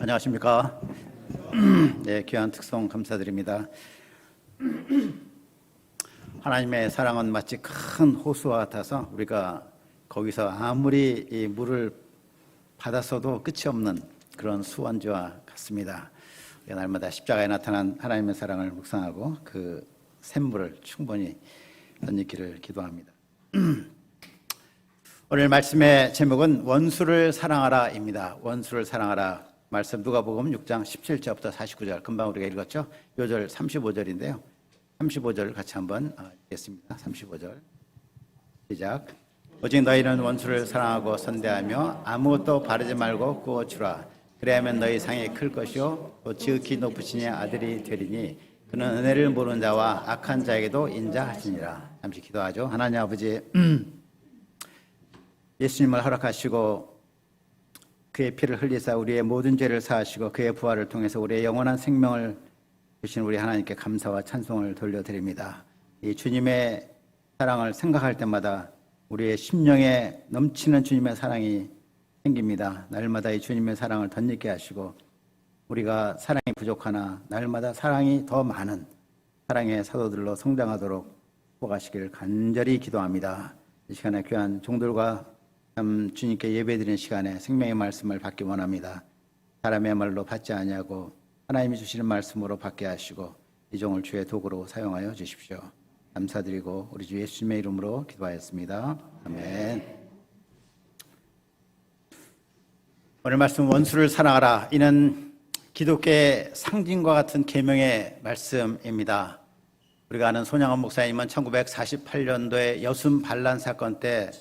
안녕하십니까. 네, 귀한 특송 감사드립니다. 하나님의 사랑은 마치 큰 호수와 같아서 우리가 거기서 아무리 이 물을 받았어도 끝이 없는 그런 수원지와 같습니다. 날마다 십자가에 나타난 하나님의 사랑을 묵상하고 그 샘물을 충분히 덧입기를 기도합니다. 오늘 말씀의 제목은 원수를 사랑하라입니다. 원수를 사랑하라. 말씀 누가복음 6장 17절부터 49절 금방 우리가 읽었죠. 요절 35절인데요. 35절을 같이 한번 읽겠습니다. 35절 시작. 오직 너희는 원수를 사랑하고 선대하며 아무것도 바르지 말고 구워주라. 그래야면 너희 상이 클 것이요 또 지극히 높으신 이의 아들이 되리니 그는 은혜를 모르는 자와 악한 자에게도 인자하시니라. 잠시 기도하죠. 하나님 아버지, 예수님을 허락하시고 그의 피를 흘리사 우리의 모든 죄를 사하시고 그의 부활을 통해서 우리의 영원한 생명을 주신 우리 하나님께 감사와 찬송을 돌려드립니다. 이 주님의 사랑을 생각할 때마다 우리의 심령에 넘치는 주님의 사랑이 생깁니다. 날마다 이 주님의 사랑을 덧입게 하시고 우리가 사랑이 부족하나 날마다 사랑이 더 많은 사랑의 사도들로 성장하도록 축복하시길 간절히 기도합니다. 이 시간에 귀한 종들과 주님께 예배드리는 시간에 생명의 말씀을 받기 원합니다. 사람의 말로 받지 아니하고 하나님이 주시는 말씀으로 받게 하시고 이 종을 주의 도구로 사용하여 주십시오. 감사드리고 우리 주 예수님의 이름으로 기도하였습니다. 아멘. 오늘 말씀 원수를 사랑하라. 이는 기독교의 상징과 같은 계명의 말씀입니다. 우리가 아는 손양원 목사님은 1948년도에 여순 반란 사건 때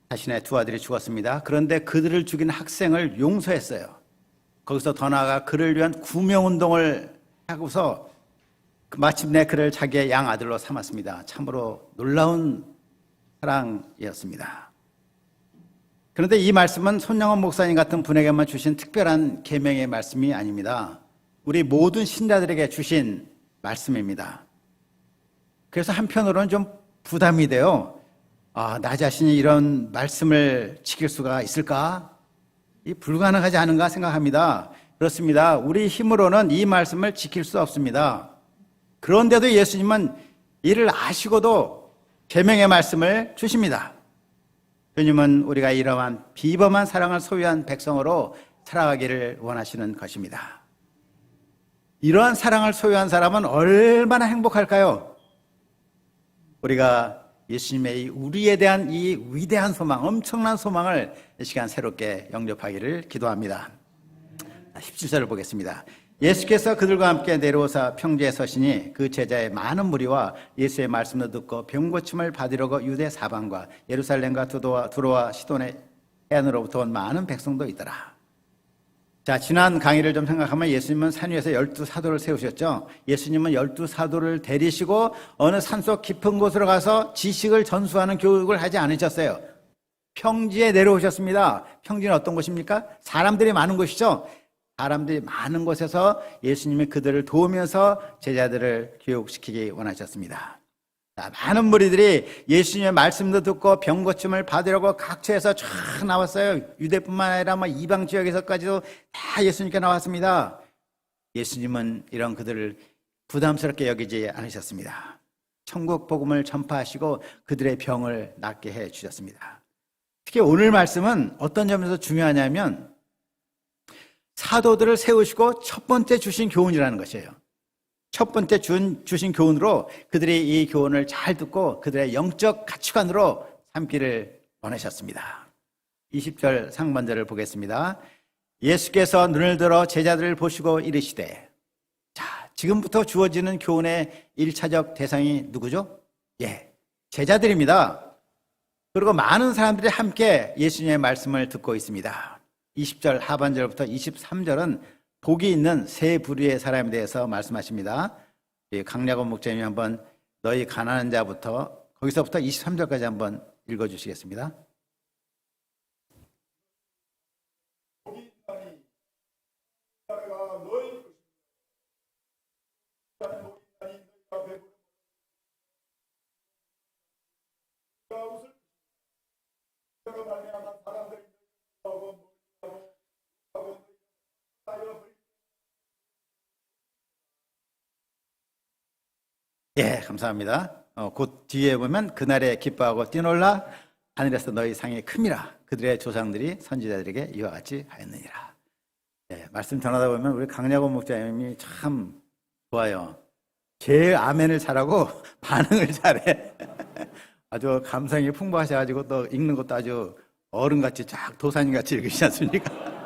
자신의 두 아들이 죽었습니다. 그런데 그들을 죽인 학생을 용서했어요. 거기서 더 나아가 그를 위한 구명운동을 하고서 마침내 그를 자기의 양아들로 삼았습니다. 참으로 놀라운 사랑이었습니다. 그런데 이 말씀은 손양원 목사님 같은 분에게만 주신 특별한 계명의 말씀이 아닙니다. 우리 모든 신자들에게 주신 말씀입니다. 그래서 한편으로는 좀 부담이 돼요. 나 자신이 이런 말씀을 지킬 수가 있을까? 불가능하지 않은가 생각합니다. 그렇습니다. 우리 힘으로는 이 말씀을 지킬 수 없습니다. 그런데도 예수님은 이를 아시고도 계명의 말씀을 주십니다. 주님은 우리가 이러한 비범한 사랑을 소유한 백성으로 살아가기를 원하시는 것입니다. 이러한 사랑을 소유한 사람은 얼마나 행복할까요? 우리가 예수님의 우리에 대한 이 위대한 소망, 엄청난 소망을 이 시간 새롭게 영접하기를 기도합니다. 17절을 보겠습니다. 예수께서 그들과 함께 내려오사 평지에 서시니 그 제자의 많은 무리와 예수의 말씀을 듣고 병고침을 받으려고 유대 사방과 예루살렘과 두로와 시돈의 해안으로부터 온 많은 백성도 있더라. 자, 지난 강의를 좀 생각하면 예수님은 산 위에서 12사도를 세우셨죠. 예수님은 12사도를 데리시고 어느 산속 깊은 곳으로 가서 지식을 전수하는 교육을 하지 않으셨어요. 평지에 내려오셨습니다. 평지는 어떤 곳입니까? 사람들이 많은 곳이죠. 사람들이 많은 곳에서 예수님이 그들을 도우면서 제자들을 교육시키기 원하셨습니다. 자, 많은 무리들이 예수님의 말씀도 듣고 병고침을 받으려고 각처에서 쫙 나왔어요. 유대뿐만 아니라 이방 지역에서까지도 다 예수님께 나왔습니다. 예수님은 이런 그들을 부담스럽게 여기지 않으셨습니다. 천국 복음을 전파하시고 그들의 병을 낫게 해 주셨습니다. 특히 오늘 말씀은 어떤 점에서 중요하냐면 사도들을 세우시고 첫 번째 주신 교훈이라는 것이에요. 첫 번째 주신 교훈으로 그들이 이 교훈을 잘 듣고 그들의 영적 가치관으로 삼기를 원하셨습니다. 20절 상반절을 보겠습니다. 예수께서 눈을 들어 제자들을 보시고 이르시되, 자, 지금부터 주어지는 교훈의 1차적 대상이 누구죠? 제자들입니다. 그리고 많은 사람들이 함께 예수님의 말씀을 듣고 있습니다. 20절 하반절부터 23절은 복이 있는 세 부류의 사람에 대해서 말씀하십니다. 강약원 목사님이 한번 너희 가난한 자부터 거기서부터 23절까지 한번 읽어주시겠습니다. 예, 감사합니다. 곧 뒤에 보면 그날에 기뻐하고 뛰놀라 하늘에서 너희 상이 큼이라 그들의 조상들이 선지자들에게 이와 같이 하였느니라. 예, 말씀 전하다 보면 우리 강야고 목사님이 참 좋아요. 제일 아멘을 잘하고 반응을 잘해. 아주 감성이 풍부하셔가지고 또 읽는 것도 아주 어른같이 쫙 도사님같이 읽으시지 않습니까?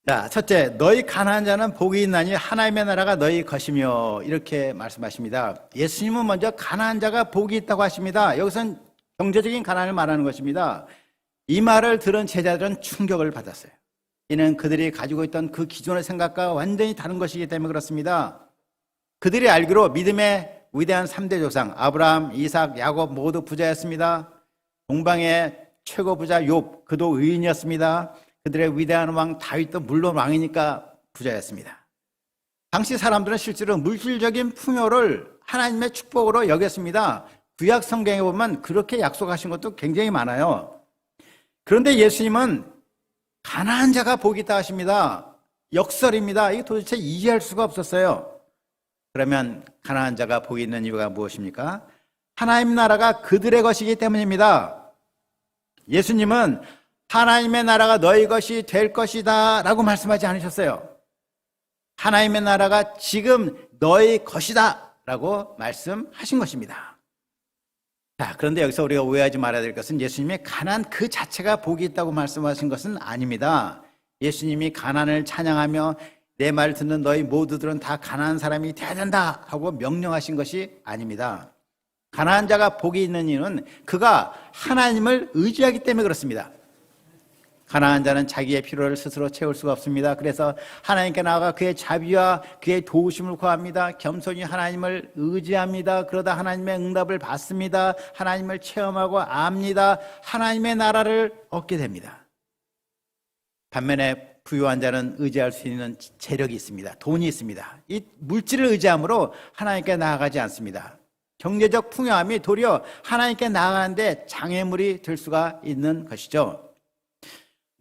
자, 첫째, 너희 가난한 자는 복이 있나니 하나님의 나라가 너희 것이며 이렇게 말씀하십니다. 예수님은 먼저 가난한 자가 복이 있다고 하십니다. 여기서는 경제적인 가난을 말하는 것입니다. 이 말을 들은 제자들은 충격을 받았어요. 이는 그들이 가지고 있던 그 기존의 생각과 완전히 다른 것이기 때문에 그렇습니다. 그들이 알기로 믿음의 위대한 3대 조상 아브라함, 이삭, 야곱 모두 부자였습니다. 동방의 최고 부자 욥, 그도 의인이었습니다. 그들의 위대한 왕 다윗도 물론 왕이니까 부자였습니다. 당시 사람들은 실제로 물질적인 풍요를 하나님의 축복으로 여겼습니다. 구약 성경에 보면 그렇게 약속하신 것도 굉장히 많아요. 그런데 예수님은 가난한 자가 복이 있다 하십니다. 역설입니다. 이게 도대체 이해할 수가 없었어요. 그러면 가난한 자가 복이 있는 이유가 무엇입니까? 하나님 나라가 그들의 것이기 때문입니다. 예수님은 하나님의 나라가 너희 것이 될 것이다 라고 말씀하지 않으셨어요. 하나님의 나라가 지금 너희 것이다 라고 말씀하신 것입니다. 자, 그런데 여기서 우리가 오해하지 말아야 될 것은 예수님이 가난 그 자체가 복이 있다고 말씀하신 것은 아닙니다. 예수님이 가난을 찬양하며 내 말을 듣는 너희 모두들은 다 가난한 사람이 되어야 된다 하고 명령하신 것이 아닙니다. 가난한 자가 복이 있는 이유는 그가 하나님을 의지하기 때문에 그렇습니다. 가난한 자는 자기의 필요를 스스로 채울 수가 없습니다. 그래서 하나님께 나아가 그의 자비와 그의 도우심을 구합니다. 겸손히 하나님을 의지합니다. 그러다 하나님의 응답을 받습니다. 하나님을 체험하고 압니다. 하나님의 나라를 얻게 됩니다. 반면에 부유한 자는 의지할 수 있는 재력이 있습니다. 돈이 있습니다. 이 물질을 의지함으로 하나님께 나아가지 않습니다. 경제적 풍요함이 도리어 하나님께 나아가는데 장애물이 될 수가 있는 것이죠.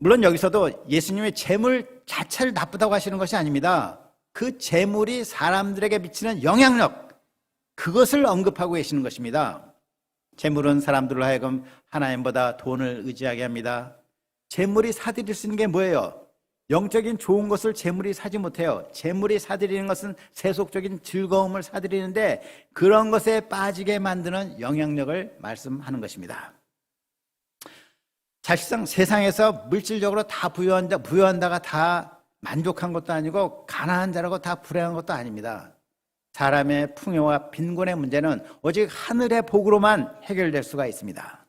물론 여기서도 예수님의 재물 자체를 나쁘다고 하시는 것이 아닙니다. 그 재물이 사람들에게 미치는 영향력, 그것을 언급하고 계시는 것입니다. 재물은 사람들로 하여금 하나님보다 돈을 의지하게 합니다. 재물이 사들일 수 있는 게 뭐예요? 영적인 좋은 것을 재물이 사지 못해요. 재물이 사들이는 것은 세속적인 즐거움을 사들이는데 그런 것에 빠지게 만드는 영향력을 말씀하는 것입니다. 사실상 세상에서 물질적으로 다 부유한다가 다 만족한 것도 아니고 가난한 자라고 다 불행한 것도 아닙니다. 사람의 풍요와 빈곤의 문제는 오직 하늘의 복으로만 해결될 수가 있습니다.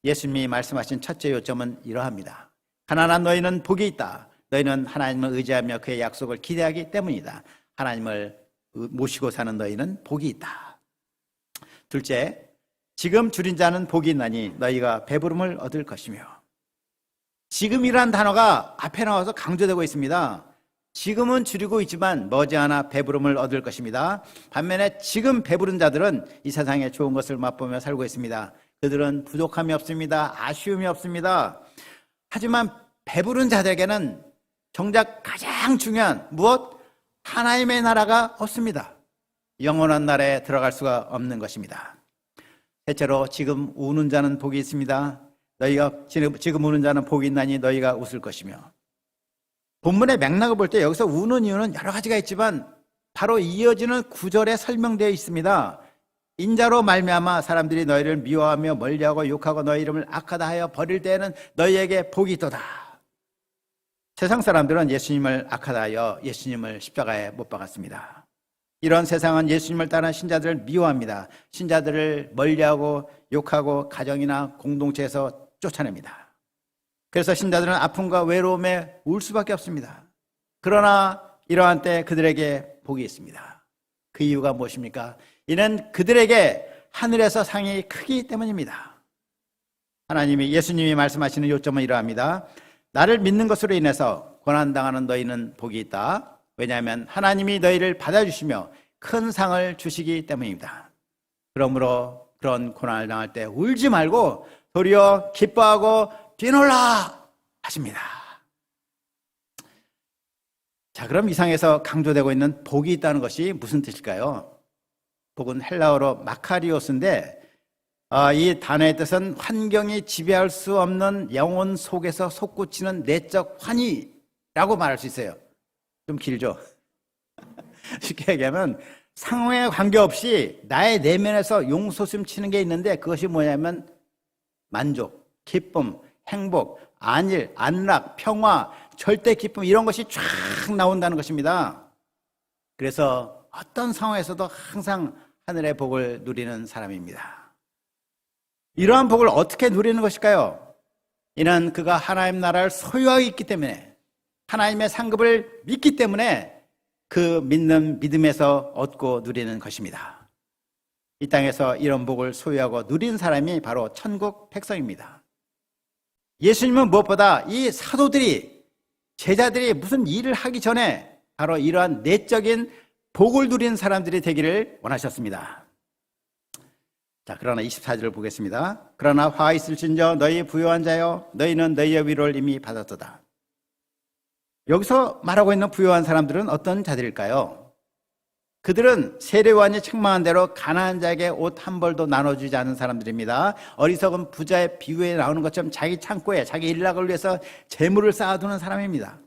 예수님이 말씀하신 첫째 요점은 이러합니다. 가난한 너희는 복이 있다. 너희는 하나님을 의지하며 그의 약속을 기대하기 때문이다. 하나님을 모시고 사는 너희는 복이 있다. 둘째, 지금 줄인 자는 복이 있나니 너희가 배부름을 얻을 것이며. 지금이란 단어가 앞에 나와서 강조되고 있습니다. 지금은 줄이고 있지만 머지않아 배부름을 얻을 것입니다. 반면에 지금 배부른 자들은 이 세상의 좋은 것을 맛보며 살고 있습니다. 그들은 부족함이 없습니다. 아쉬움이 없습니다. 하지만 배부른 자들에게는 정작 가장 중요한 무엇? 하나님의 나라가 없습니다. 영원한 나라에 들어갈 수가 없는 것입니다. 셋째로 지금 우는 자는 복이 있습니다. 너희가 지금 우는 자는 복이 있나니 너희가 웃을 것이며. 본문의 맥락을 볼 때 여기서 우는 이유는 여러 가지가 있지만 바로 이어지는 구절에 설명되어 있습니다. 인자로 말미암아 사람들이 너희를 미워하며 멀리하고 욕하고 너희 이름을 악하다 하여 버릴 때에는 너희에게 복이 있도다. 세상 사람들은 예수님을 악하다 하여 예수님을 십자가에 못 박았습니다. 이런 세상은 예수님을 따르는 신자들을 미워합니다. 신자들을 멀리하고 욕하고 가정이나 공동체에서 쫓아냅니다. 그래서 신자들은 아픔과 외로움에 울 수밖에 없습니다. 그러나 이러한 때 그들에게 복이 있습니다. 그 이유가 무엇입니까? 이는 그들에게 하늘에서 상이 크기 때문입니다. 예수님이 말씀하시는 요점은 이러합니다. 나를 믿는 것으로 인해서 고난당하는 너희는 복이 있다. 왜냐하면 하나님이 너희를 받아주시며 큰 상을 주시기 때문입니다. 그러므로 그런 고난을 당할 때 울지 말고 도리어 기뻐하고 뛰놀라 하십니다. 자, 그럼 이상에서 강조되고 있는 복이 있다는 것이 무슨 뜻일까요? 복은 헬라어로 마카리오스인데 이 단어의 뜻은 환경이 지배할 수 없는 영혼 속에서 솟구치는 내적 환희라고 말할 수 있어요. 좀 길죠? 쉽게 얘기하면 상황에 관계없이 나의 내면에서 용솟음 치는 게 있는데 그것이 뭐냐면 만족, 기쁨, 행복, 안일, 안락, 평화, 절대 기쁨 이런 것이 쫙 나온다는 것입니다. 그래서 어떤 상황에서도 항상 하늘의 복을 누리는 사람입니다. 이러한 복을 어떻게 누리는 것일까요? 이는 그가 하나님 나라를 소유하고 있기 때문에 하나님의 상급을 믿기 때문에 그 믿는 믿음에서 얻고 누리는 것입니다. 이 땅에서 이런 복을 소유하고 누린 사람이 바로 천국 백성입니다. 예수님은 무엇보다 이 사도들이 제자들이 무슨 일을 하기 전에 바로 이러한 내적인 복을 누리는 사람들이 되기를 원하셨습니다. 자, 그러나 24절을 보겠습니다. 그러나 화 있을진저 너희 부요한 자여 너희는 너희의 위로를 이미 받았도다. 여기서 말하고 있는 부요한 사람들은 어떤 자들일까요? 그들은 세례요한이 책망한 대로 가난한 자에게 옷 한 벌도 나눠주지 않은 사람들입니다. 어리석은 부자의 비유에 나오는 것처럼 자기 창고에 자기 일락을 위해서 재물을 쌓아두는 사람입니다.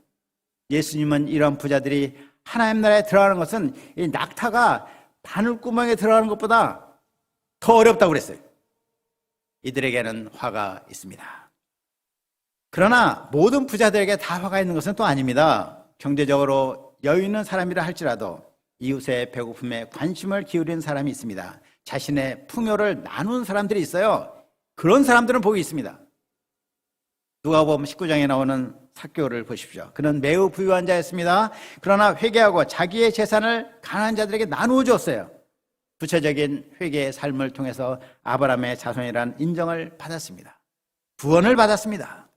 예수님은 이런 부자들이 하나님 나라에 들어가는 것은 이 낙타가 바늘구멍에 들어가는 것보다 더 어렵다고 그랬어요. 이들에게는 화가 있습니다. 그러나 모든 부자들에게 다 화가 있는 것은 또 아닙니다. 경제적으로 여유 있는 사람이라 할지라도 이웃의 배고픔에 관심을 기울이는 사람이 있습니다. 자신의 풍요를 나누는 사람들이 있어요. 그런 사람들은 복이 있습니다. 누가복음 19장에 나오는 삭개오를 보십시오. 그는 매우 부유한 자였습니다. 그러나 회개하고 자기의 재산을 가난한 자들에게 나누어 주었어요. 구체적인 회개의 삶을 통해서 아브라함의 자손이라는 인정을 받았습니다. 구원을 받았습니다.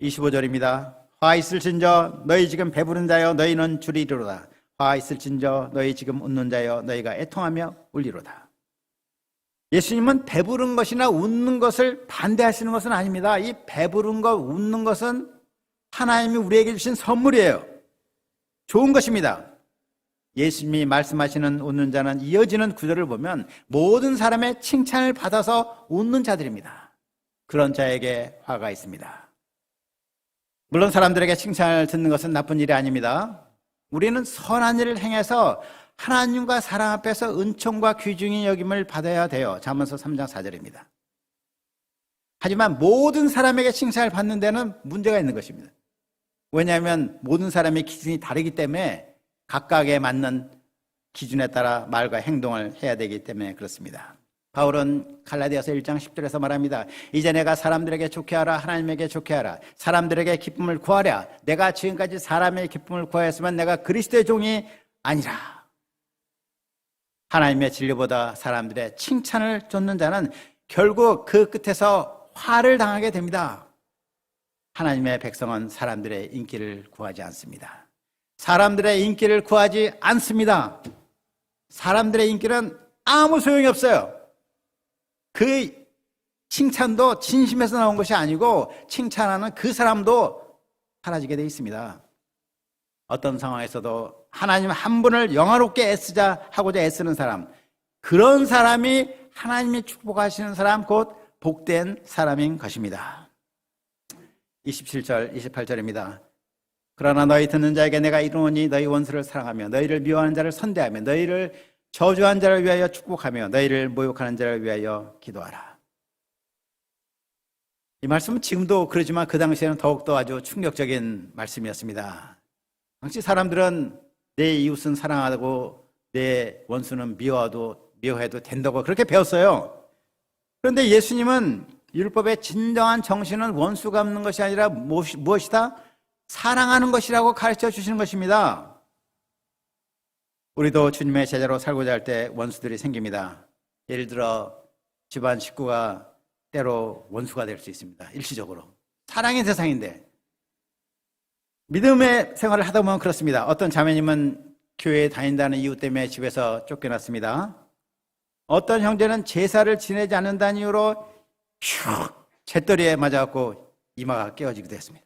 25절입니다. 화 있을진저 너희 지금 배부른 자여 너희는 줄이리로다. 화 있을진저 너희 지금 웃는 자여 너희가 애통하며 울리로다. 예수님은 배부른 것이나 웃는 것을 반대하시는 것은 아닙니다. 이 배부른 것, 웃는 것은 하나님이 우리에게 주신 선물이에요. 좋은 것입니다. 예수님이 말씀하시는 웃는 자는 이어지는 구절을 보면 모든 사람의 칭찬을 받아서 웃는 자들입니다. 그런 자에게 화가 있습니다. 물론 사람들에게 칭찬을 듣는 것은 나쁜 일이 아닙니다. 우리는 선한 일을 행해서 하나님과 사람 앞에서 은총과 귀중히 여김을 받아야 돼요. 잠언서 3장 4절입니다. 하지만 모든 사람에게 칭찬을 받는 데는 문제가 있는 것입니다. 왜냐하면 모든 사람의 기준이 다르기 때문에 각각에 맞는 기준에 따라 말과 행동을 해야 되기 때문에 그렇습니다. 바울은 갈라디아서 1장 10절에서 말합니다. 이제 내가 사람들에게 좋게 하라 하나님에게 좋게 하라 사람들에게 기쁨을 구하랴 내가 지금까지 사람의 기쁨을 구하였으면 내가 그리스도의 종이 아니라. 하나님의 진리보다 사람들의 칭찬을 쫓는 자는 결국 그 끝에서 화를 당하게 됩니다. 하나님의 백성은 사람들의 인기를 구하지 않습니다. 사람들의 인기를 구하지 않습니다. 사람들의 인기는 아무 소용이 없어요. 그 칭찬도 진심에서 나온 것이 아니고 칭찬하는 그 사람도 사라지게 되어 있습니다. 어떤 상황에서도 하나님 한 분을 영화롭게 애쓰자 하고자 애쓰는 사람, 그런 사람이 하나님이 축복하시는 사람, 곧 복된 사람인 것입니다. 27절, 28절입니다. 그러나 너희 듣는 자에게 내가 이르노니 너희 원수를 사랑하며 너희를 미워하는 자를 선대하며 너희를 저주한 자를 위하여 축복하며 너희를 모욕하는 자를 위하여 기도하라. 이 말씀은 지금도 그러지만 그 당시에는 더욱더 아주 충격적인 말씀이었습니다. 당시 사람들은 내 이웃은 사랑하고 내 원수는 미워해도 된다고 그렇게 배웠어요. 그런데 예수님은 율법의 진정한 정신은 원수 갚는 것이 아니라 무엇이다? 사랑하는 것이라고 가르쳐 주시는 것입니다. 우리도 주님의 제자로 살고자 할 때 원수들이 생깁니다. 예를 들어 집안 식구가 때로 원수가 될 수 있습니다. 일시적으로. 사랑의 대상인데. 믿음의 생활을 하다 보면 그렇습니다. 어떤 자매님은 교회에 다닌다는 이유 때문에 집에서 쫓겨났습니다. 어떤 형제는 제사를 지내지 않는다는 이유로 슉 재떨이에 맞아갖고 이마가 깨어지기도 했습니다.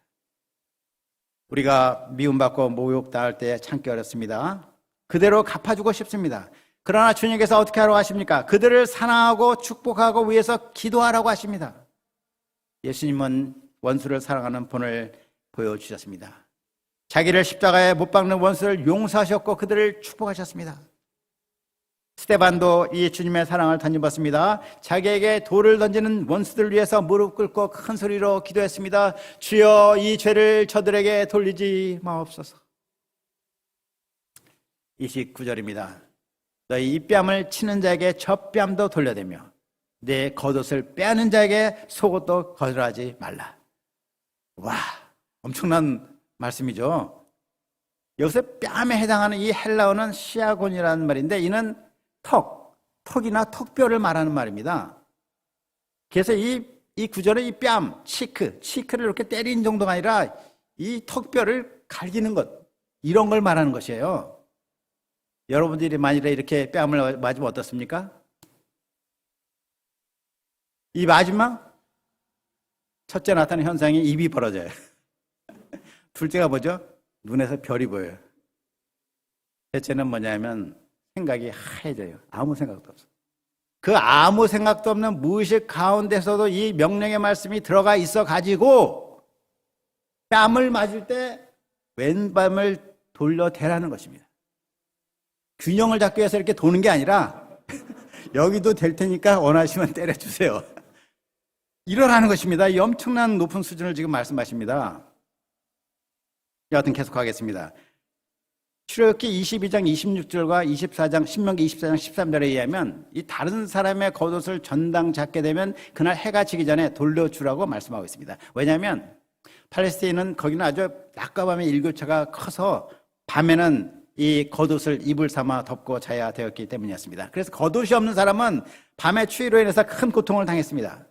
우리가 미움받고 모욕당할 때 참기 어렵습니다. 그대로 갚아주고 싶습니다. 그러나 주님께서 어떻게 하라고 하십니까? 그들을 사랑하고 축복하고 위해서 기도하라고 하십니다. 예수님은 원수를 사랑하는 본을 보여주셨습니다. 자기를 십자가에 못 박는 원수를 용서하셨고 그들을 축복하셨습니다. 스데반도 이 주님의 사랑을 던져봤습니다. 자기에게 돌을 던지는 원수들을 위해서 무릎 꿇고 큰 소리로 기도했습니다. 주여, 이 죄를 저들에게 돌리지 마옵소서. 29절입니다. 너희 이 뺨을 치는 자에게 저 뺨도 돌려대며 내 겉옷을 빼앗는 자에게 속옷도 거절하지 말라. 와, 엄청난 말씀이죠. 여기서 뺨에 해당하는 이 헬라어는 시아곤이라는 말인데 이는 턱이나 턱뼈를 말하는 말입니다. 그래서 이 구절은 이 뺨, 치크를 이렇게 때리는 정도가 아니라 이 턱뼈를 갈기는 것, 이런 걸 말하는 것이에요. 여러분들이 만일에 이렇게 뺨을 맞으면 어떻습니까? 이 마지막 첫째 나타나는 현상이 입이 벌어져요. 둘째가 뭐죠? 눈에서 별이 보여요. 셋째는 뭐냐면 생각이 하얘져요. 아무 생각도 없어. 그 아무 생각도 없는 무의식 가운데서도 이 명령의 말씀이 들어가 있어 가지고 뺨을 맞을 때 왼밤을 돌려대라는 것입니다. 균형을 잡기 위해서 이렇게 도는 게 아니라 여기도 될 테니까 원하시면 때려주세요. 이러라는 것입니다. 이 엄청난 높은 수준을 지금 말씀하십니다. 여하튼 계속하겠습니다. 출애굽기 22장 26절과 24장 신명기 24장 13절에 의하면 이 다른 사람의 겉옷을 전당 잡게 되면 그날 해가 지기 전에 돌려주라고 말씀하고 있습니다. 왜냐하면 팔레스타인은 거기는 아주 낮과 밤의 일교차가 커서 밤에는 이 겉옷을 이불 삼아 덮고 자야 되었기 때문이었습니다. 그래서 겉옷이 없는 사람은 밤의 추위로 인해서 큰 고통을 당했습니다.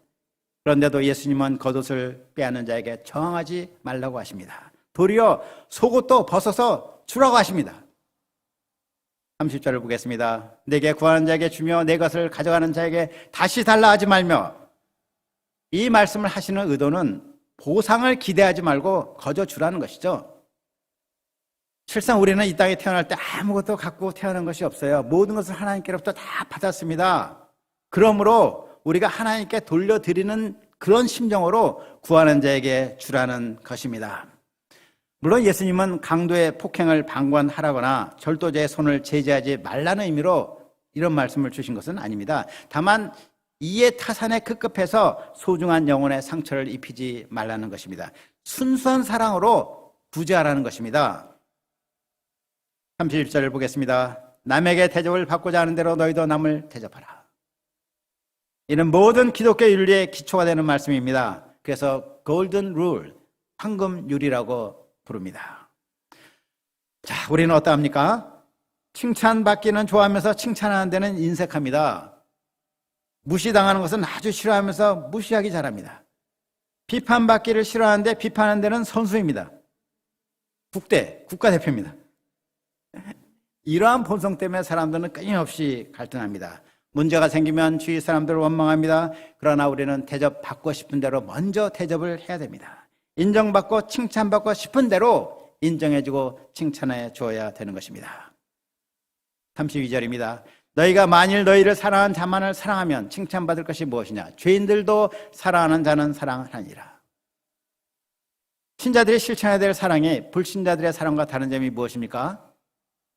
그런데도 예수님은 겉옷을 빼앗는 자에게 저항하지 말라고 하십니다. 도리어 속옷도 벗어서 주라고 하십니다. 30절을 보겠습니다. 내게 구하는 자에게 주며 내 것을 가져가는 자에게 다시 달라 하지 말며, 이 말씀을 하시는 의도는 보상을 기대하지 말고 거저 주라는 것이죠. 실상 우리는 이 땅에 태어날 때 아무것도 갖고 태어난 것이 없어요. 모든 것을 하나님께로부터 다 받았습니다. 그러므로 우리가 하나님께 돌려드리는 그런 심정으로 구하는 자에게 주라는 것입니다. 물론 예수님은 강도의 폭행을 방관하라거나 절도자의 손을 제지하지 말라는 의미로 이런 말씀을 주신 것은 아닙니다. 다만 이해 타산에 급급해서 소중한 영혼의 상처를 입히지 말라는 것입니다. 순수한 사랑으로 구제하라는 것입니다. 31절을 보겠습니다. 남에게 대접을 받고자 하는 대로 너희도 남을 대접하라. 이는 모든 기독교 윤리의 기초가 되는 말씀입니다. 그래서 골든 룰, 황금 율이라고 부릅니다. 자, 우리는 어떠합니까? 칭찬받기는 좋아하면서 칭찬하는 데는 인색합니다. 무시당하는 것은 아주 싫어하면서 무시하기 잘합니다. 비판받기를 싫어하는데 비판하는 데는 선수입니다. 국가대표입니다. 이러한 본성 때문에 사람들은 끊임없이 갈등합니다. 문제가 생기면 주위 사람들을 원망합니다. 그러나 우리는 대접받고 싶은 대로 먼저 대접을 해야 됩니다. 인정받고 칭찬받고 싶은 대로 인정해주고 칭찬해 주어야 되는 것입니다. 32절입니다. 너희가 만일 너희를 사랑하는 자만을 사랑하면 칭찬받을 것이 무엇이냐? 죄인들도 사랑하는 자는 사랑하니라. 신자들이 실천해야 될 사랑이 불신자들의 사랑과 다른 점이 무엇입니까?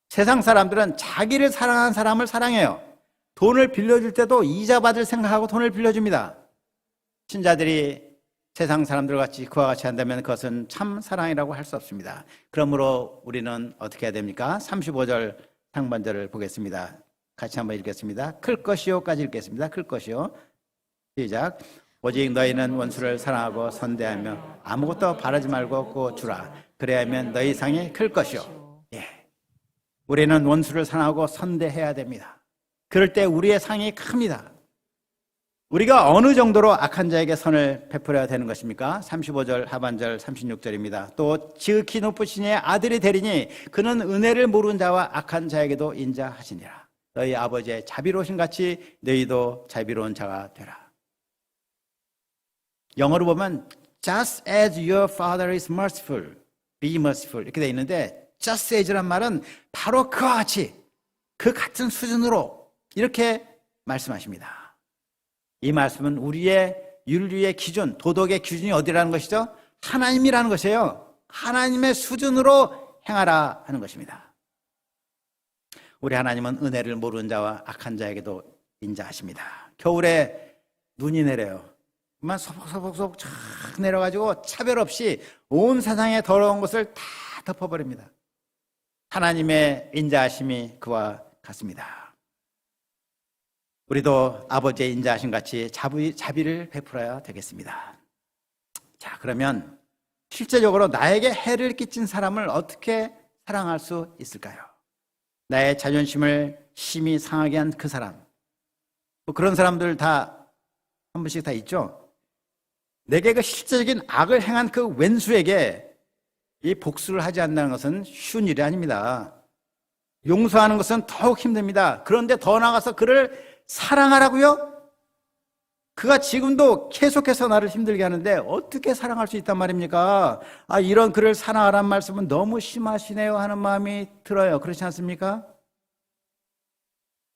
세상 사람들은 자기를 사랑하는 사람을 사랑해요. 돈을 빌려줄 때도 이자 받을 생각하고 돈을 빌려줍니다. 신자들이 세상 사람들 같이 그와 같이 한다면 그것은 참 사랑이라고 할 수 없습니다. 그러므로 우리는 어떻게 해야 됩니까? 35절 상반절을 보겠습니다. 같이 한번 읽겠습니다. 클 것이요까지 읽겠습니다. 클 것이요. 시작. 오직 너희는 원수를 사랑하고 선대하며 아무것도 바라지 말고 꼭 주라. 그래야면 너희 상이 클 것이요. 예. 우리는 원수를 사랑하고 선대해야 됩니다. 그럴 때 우리의 상이 큽니다. 우리가 어느 정도로 악한 자에게 선을 베풀어야 되는 것입니까? 35절 하반절 36절입니다. 또 지극히 높으신 이의 아들이 되리니 그는 은혜를 모르는 자와 악한 자에게도 인자하시니라. 너희 아버지의 자비로우신 같이 너희도 자비로운 자가 되라. 영어로 보면 Just as your father is merciful, be merciful 이렇게 되어 있는데 just as란 말은 바로 그와 같이 그 같은 수준으로 이렇게 말씀하십니다. 이 말씀은 우리의 윤리의 기준, 도덕의 기준이 어디라는 것이죠? 하나님이라는 것이에요. 하나님의 수준으로 행하라 하는 것입니다. 우리 하나님은 은혜를 모르는 자와 악한 자에게도 인자하십니다. 겨울에 눈이 내려요. 그만 소복소복소복 쫙 내려가지고 차별 없이 온 세상의 더러운 것을 다 덮어버립니다. 하나님의 인자하심이 그와 같습니다. 우리도 아버지의 인자하심 같이 자비를 베풀어야 되겠습니다. 자, 그러면 실제적으로 나에게 해를 끼친 사람을 어떻게 사랑할 수 있을까요? 나의 자존심을 심히 상하게 한 그 사람, 뭐 그런 사람들 다 한 번씩 다 있죠. 내게 그 실제적인 악을 행한 그 왼수에게 이 복수를 하지 않는다는 것은 쉬운 일이 아닙니다. 용서하는 것은 더욱 힘듭니다. 그런데 더 나아가서 그를 사랑하라고요? 그가 지금도 계속해서 나를 힘들게 하는데 어떻게 사랑할 수 있단 말입니까? 아, 이런 그를 사랑하라는 말씀은 너무 심하시네요 하는 마음이 들어요. 그렇지 않습니까?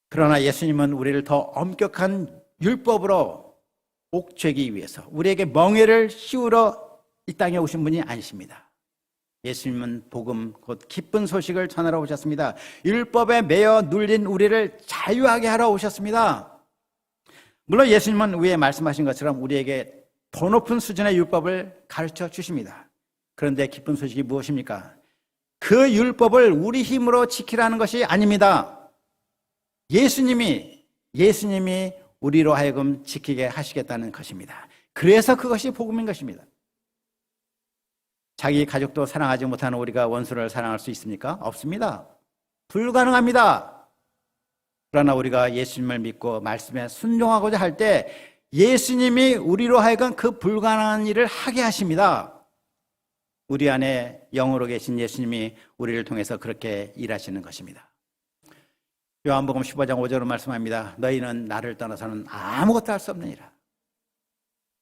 그러나 예수님은 우리를 더 엄격한 율법으로 옥죄기 위해서 우리에게 멍에를 씌우러 이 땅에 오신 분이 아니십니다. 예수님은 복음 곧 기쁜 소식을 전하러 오셨습니다. 율법에 매여 눌린 우리를 자유하게 하러 오셨습니다. 물론 예수님은 위에 말씀하신 것처럼 우리에게 더 높은 수준의 율법을 가르쳐 주십니다. 그런데 기쁜 소식이 무엇입니까? 그 율법을 우리 힘으로 지키라는 것이 아닙니다. 예수님이 우리로 하여금 지키게 하시겠다는 것입니다. 그래서 그것이 복음인 것입니다. 자기 가족도 사랑하지 못하는 우리가 원수를 사랑할 수 있습니까? 없습니다. 불가능합니다. 그러나 우리가 예수님을 믿고 말씀에 순종하고자 할 때 예수님이 우리로 하여금 그 불가능한 일을 하게 하십니다. 우리 안에 영으로 계신 예수님이 우리를 통해서 그렇게 일하시는 것입니다. 요한복음 15장 5절로 말씀합니다. 너희는 나를 떠나서는 아무것도 할 수 없느니라.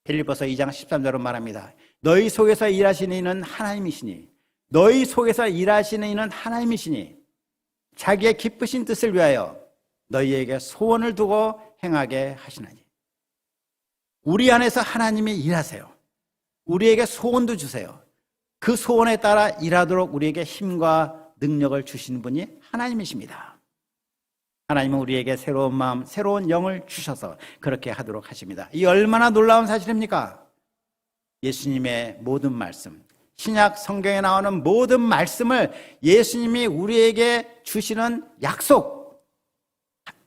빌립보서 2장 13절로 말합니다. 너희 속에서 일하시는 이는 하나님이시니 너희 속에서 일하시는 이는 하나님이시니 자기의 기쁘신 뜻을 위하여 너희에게 소원을 두고 행하게 하시나니. 우리 안에서 하나님이 일하세요. 우리에게 소원도 주세요. 그 소원에 따라 일하도록 우리에게 힘과 능력을 주시는 분이 하나님이십니다. 하나님은 우리에게 새로운 마음, 새로운 영을 주셔서 그렇게 하도록 하십니다. 이 얼마나 놀라운 사실입니까? 예수님의 모든 말씀, 신약 성경에 나오는 모든 말씀을 예수님이 우리에게 주시는 약속,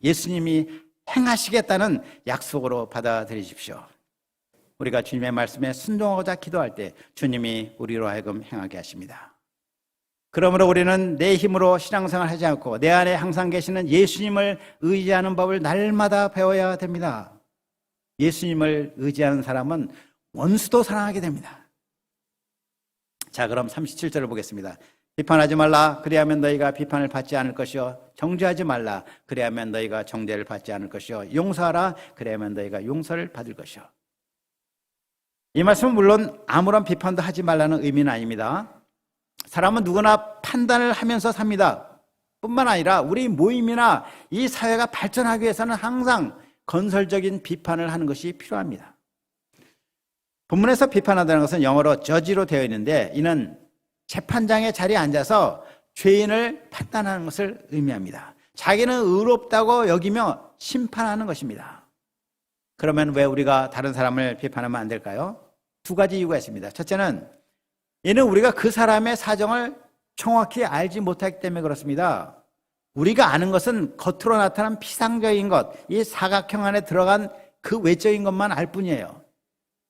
예수님이 행하시겠다는 약속으로 받아들이십시오. 우리가 주님의 말씀에 순종하고자 기도할 때 주님이 우리로 하여금 행하게 하십니다. 그러므로 우리는 내 힘으로 신앙생활을 하지 않고 내 안에 항상 계시는 예수님을 의지하는 법을 날마다 배워야 됩니다. 예수님을 의지하는 사람은 원수도 사랑하게 됩니다. 자, 그럼 37절을 보겠습니다. 비판하지 말라. 그리하면 너희가 비판을 받지 않을 것이요. 정죄하지 말라. 그리하면 너희가 정죄를 받지 않을 것이요. 용서하라. 그리하면 너희가 용서를 받을 것이요. 이 말씀은 물론 아무런 비판도 하지 말라는 의미는 아닙니다. 사람은 누구나 판단을 하면서 삽니다. 뿐만 아니라 우리 모임이나 이 사회가 발전하기 위해서는 항상 건설적인 비판을 하는 것이 필요합니다. 본문에서 비판한다는 것은 영어로 judge로 되어 있는데 이는 재판장의 자리에 앉아서 죄인을 판단하는 것을 의미합니다. 자기는 의롭다고 여기며 심판하는 것입니다. 그러면 왜 우리가 다른 사람을 비판하면 안 될까요? 두 가지 이유가 있습니다. 첫째는 이는 우리가 그 사람의 사정을 정확히 알지 못하기 때문에 그렇습니다. 우리가 아는 것은 겉으로 나타난 피상적인 것, 이 사각형 안에 들어간 그 외적인 것만 알 뿐이에요.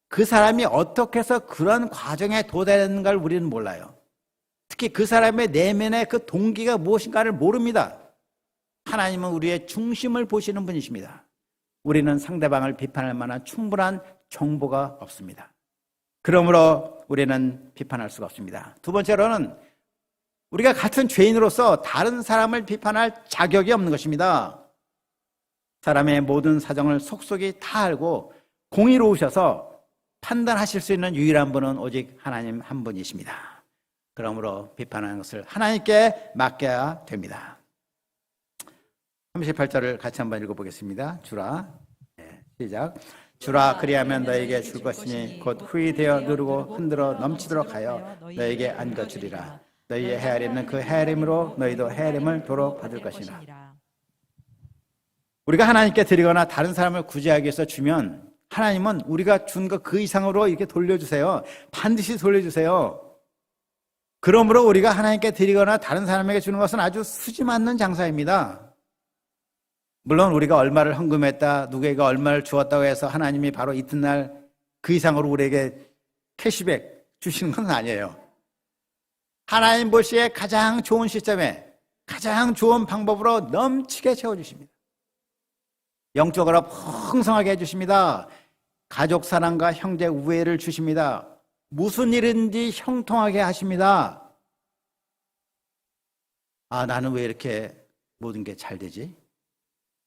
그 사람이 어떻게 해서 그런 과정에 도달했는가를 우리는 몰라요. 특히 그 사람의 내면의 그 동기가 무엇인가를 모릅니다. 하나님은 우리의 중심을 보시는 분이십니다. 우리는 상대방을 비판할 만한 충분한 정보가 없습니다. 그러므로 우리는 비판할 수가 없습니다. 두 번째로는 우리가 같은 죄인으로서 다른 사람을 비판할 자격이 없는 것입니다. 사람의 모든 사정을 속속이 다 알고 공의로우셔서 판단하실 수 있는 유일한 분은 오직 하나님 한 분이십니다. 그러므로 비판하는 것을 하나님께 맡겨야 됩니다. 38절을 같이 한번 읽어보겠습니다. 주라, 시작. 주라, 그리하면 너에게 줄 것이니 곧 후이 되어 누르고 흔들어 넘치도록 하여 너에게 안겨주리라. 너희의 헤아림은 그 헤아림으로 너희도 헤아림을 도로 받을 것이나. 우리가 하나님께 드리거나 다른 사람을 구제하기 위해서 주면 하나님은 우리가 준 것 그 이상으로 이렇게 돌려주세요. 반드시 돌려주세요. 그러므로 우리가 하나님께 드리거나 다른 사람에게 주는 것은 아주 수지 맞는 장사입니다. 물론 우리가 얼마를 헌금했다, 누구에게 얼마를 주었다고 해서 하나님이 바로 이튿날 그 이상으로 우리에게 캐시백 주시는 건 아니에요. 하나님 보시기에 가장 좋은 시점에 가장 좋은 방법으로 넘치게 채워주십니다. 영적으로 풍성하게 해주십니다. 가족 사랑과 형제 우애를 주십니다. 무슨 일인지 형통하게 하십니다. 아, 나는 왜 이렇게 모든 게 잘 되지?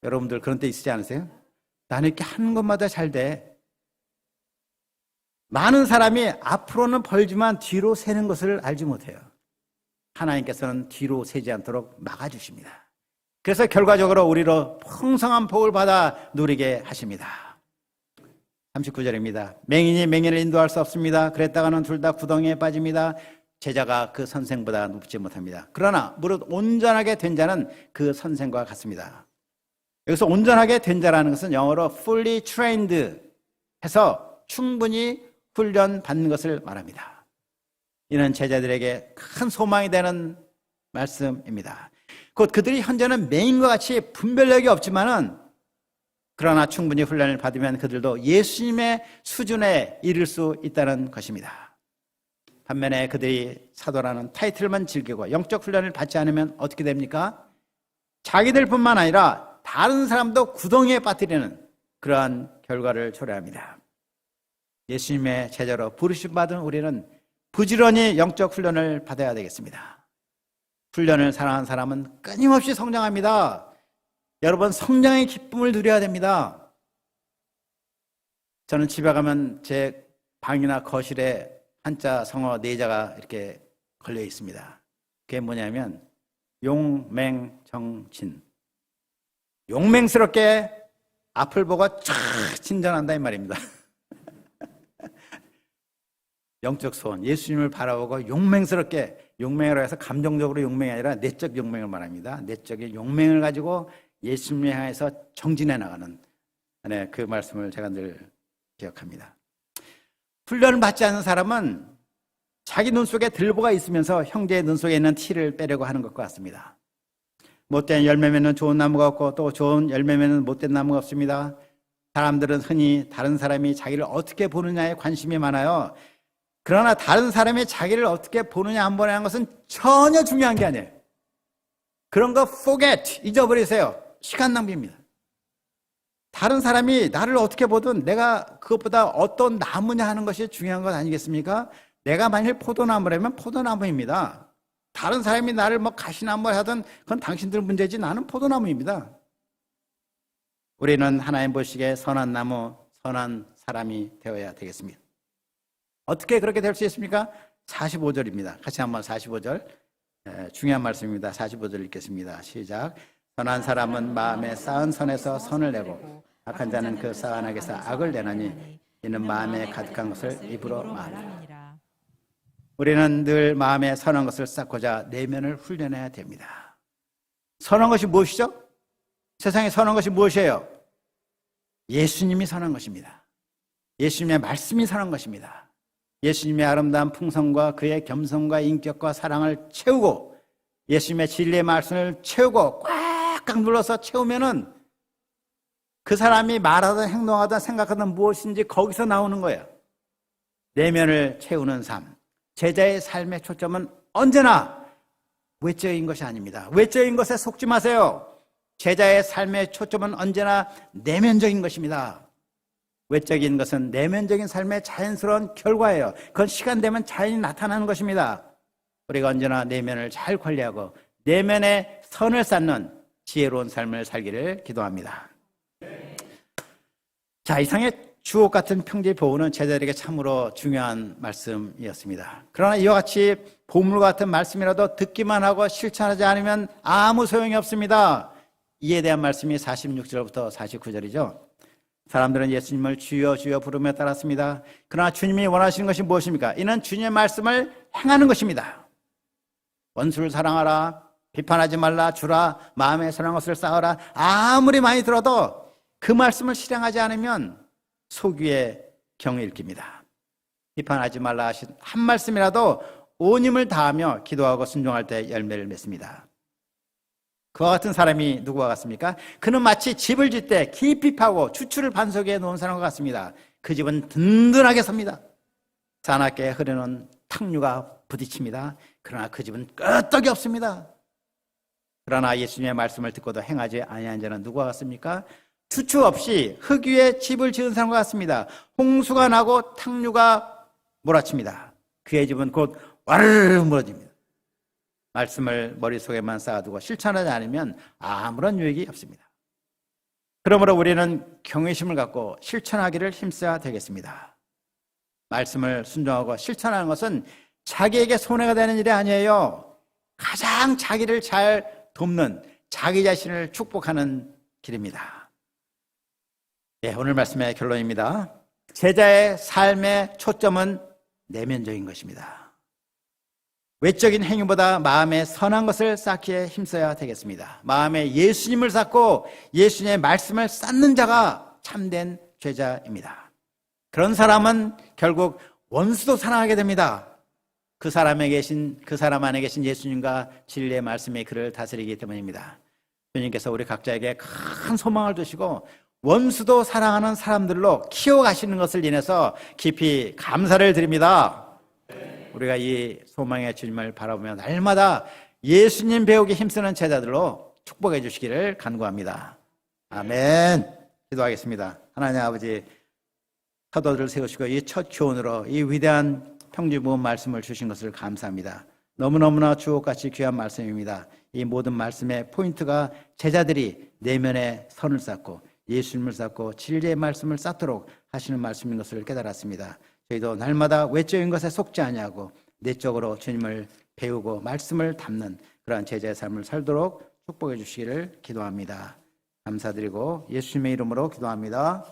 여러분들 그런 때 있으지 않으세요? 나는 이렇게 하는 것마다 잘 돼. 많은 사람이 앞으로는 벌지만 뒤로 새는 것을 알지 못해요. 하나님께서는 뒤로 새지 않도록 막아주십니다. 그래서 결과적으로 우리로 풍성한 복을 받아 누리게 하십니다. 39절입니다. 맹인이 맹인을 인도할 수 없습니다. 그랬다가는 둘 다 구덩이에 빠집니다. 제자가 그 선생보다 높지 못합니다. 그러나 무릇 온전하게 된 자는 그 선생과 같습니다. 여기서 온전하게 된 자라는 것은 영어로 fully trained 해서 충분히 훈련 받는 것을 말합니다. 이는 제자들에게 큰 소망이 되는 말씀입니다. 곧 그들이 현재는 맹인과 같이 분별력이 없지만은 그러나 충분히 훈련을 받으면 그들도 예수님의 수준에 이를 수 있다는 것입니다. 반면에 그들이 사도라는 타이틀만 즐기고 영적 훈련을 받지 않으면 어떻게 됩니까? 자기들뿐만 아니라 다른 사람도 구덩이에 빠뜨리는 그러한 결과를 초래합니다. 예수님의 제자로 부르심 받은 우리는 부지런히 영적 훈련을 받아야 되겠습니다. 훈련을 사랑하는 사람은 끊임없이 성장합니다. 여러분, 성장의 기쁨을 누려야 됩니다. 저는 집에 가면 제 방이나 거실에 한자 성어 4자가 이렇게 걸려 있습니다. 그게 뭐냐면 용맹정진. 용맹스럽게 앞을 보고 쫙 진전한다 이 말입니다. 영적 소원, 예수님을 바라보고 용맹스럽게, 용맹이라고 해서 감정적으로 용맹이 아니라 내적 용맹을 말합니다. 내적인 용맹을 가지고 예수님을 향해서 정진해 나가는, 네, 그 말씀을 제가 늘 기억합니다. 훈련을 받지 않는 사람은 자기 눈 속에 들보가 있으면서 형제의 눈 속에 있는 티를 빼려고 하는 것과 같습니다. 못된 열매 맺는 좋은 나무가 없고 또 좋은 열매 맺는 못된 나무가 없습니다. 사람들은 흔히 다른 사람이 자기를 어떻게 보느냐에 관심이 많아요. 그러나 다른 사람이 자기를 어떻게 보느냐 안 보느냐는 것은 전혀 중요한 게 아니에요. 그런 거 forget, 잊어버리세요. 시간 낭비입니다. 다른 사람이 나를 어떻게 보든 내가 그것보다 어떤 나무냐 하는 것이 중요한 것 아니겠습니까? 내가 만일 포도나무라면 포도나무입니다. 다른 사람이 나를 뭐 가시나무 하든 그건 당신들 문제지, 나는 포도나무입니다. 우리는 하나님 보시기에 선한 나무, 선한 사람이 되어야 되겠습니다. 어떻게 그렇게 될 수 있습니까? 45절입니다. 같이 한번 45절, 중요한 말씀입니다. 45절 읽겠습니다. 시작. 선한 사람은 마음에 쌓은 선에서 선을 내고 악한 자는 그 쌓은 악에서 악을 내나니 이는 마음에 가득한 것을 입으로 말하라. 우리는 늘 마음에 선한 것을 쌓고자 내면을 훈련해야 됩니다. 선한 것이 무엇이죠? 세상에 선한 것이 무엇이에요? 예수님이 선한 것입니다. 예수님의 말씀이 선한 것입니다. 예수님의 아름다운 풍성과 그의 겸손과 인격과 사랑을 채우고 예수님의 진리의 말씀을 채우고 꽉꽉 눌러서 채우면은 그 사람이 말하든 행동하든 생각하든 무엇인지 거기서 나오는 거예요. 내면을 채우는 삶. 제자의 삶의 초점은 언제나 외적인 것이 아닙니다. 외적인 것에 속지 마세요. 제자의 삶의 초점은 언제나 내면적인 것입니다. 외적인 것은 내면적인 삶의 자연스러운 결과예요. 그건 시간 되면 자연히 나타나는 것입니다. 우리가 언제나 내면을 잘 관리하고 내면에 선을 쌓는 지혜로운 삶을 살기를 기도합니다. 자, 이상의 주옥 같은 평지 보호는 제자들에게 참으로 중요한 말씀이었습니다. 그러나 이와 같이 보물 같은 말씀이라도 듣기만 하고 실천하지 않으면 아무 소용이 없습니다. 이에 대한 말씀이 46절부터 49절이죠. 사람들은 예수님을 주여 주여 부르며 따랐습니다. 그러나 주님이 원하시는 것이 무엇입니까? 이는 주님의 말씀을 행하는 것입니다. 원수를 사랑하라, 비판하지 말라, 주라, 마음에 선한 것을 쌓아라. 아무리 많이 들어도 그 말씀을 실행하지 않으면 속위의 경을 일깁니다. 비판하지 말라 하신 한 말씀이라도 온 힘을 다하며 기도하고 순종할 때 열매를 맺습니다. 그와 같은 사람이 누구와 같습니까? 그는 마치 집을 짓 때 깊이 파고 추출을 반석에 놓은 사람과 같습니다. 그 집은 든든하게 섭니다. 사납게 흐르는 탕류가 부딪힙니다. 그러나 그 집은 끄떡이 없습니다. 그러나 예수님의 말씀을 듣고도 행하지 아니한 자는 누구와 같습니까? 추추 없이 흙 위에 집을 지은 사람과 같습니다. 홍수가 나고 탕류가 몰아칩니다. 그의 집은 곧 와르르 무너집니다. 말씀을 머릿속에만 쌓아두고 실천하지 않으면 아무런 유익이 없습니다. 그러므로 우리는 경외심을 갖고 실천하기를 힘써야 되겠습니다. 말씀을 순종하고 실천하는 것은 자기에게 손해가 되는 일이 아니에요. 가장 자기를 잘 돕는, 자기 자신을 축복하는 길입니다. 네, 오늘 말씀의 결론입니다. 제자의 삶의 초점은 내면적인 것입니다. 외적인 행위보다 마음에 선한 것을 쌓기에 힘써야 되겠습니다. 마음에 예수님을 쌓고 예수님의 말씀을 쌓는 자가 참된 제자입니다. 그런 사람은 결국 원수도 사랑하게 됩니다. 그 사람 안에 계신 예수님과 진리의 말씀이 그를 다스리기 때문입니다. 주님께서 우리 각자에게 큰 소망을 두시고 원수도 사랑하는 사람들로 키워가시는 것을 인해서 깊이 감사를 드립니다. 우리가 이 소망의 주님을 바라보며 날마다 예수님 배우기 힘쓰는 제자들로 축복해 주시기를 간구합니다. 아멘. 기도하겠습니다. 하나님 아버지, 사도들을 세우시고 이 첫 교훈으로 이 위대한 평지부음 말씀을 주신 것을 감사합니다. 너무너무나 주옥같이 귀한 말씀입니다. 이 모든 말씀의 포인트가 제자들이 내면에 선을 쌓고 예수님을 쌓고 진리의 말씀을 쌓도록 하시는 말씀인 것을 깨달았습니다. 저희도 날마다 외적인 것에 속지 아니하고 내적으로 주님을 배우고 말씀을 담는 그러한 제자의 삶을 살도록 축복해 주시기를 기도합니다. 감사드리고 예수님의 이름으로 기도합니다.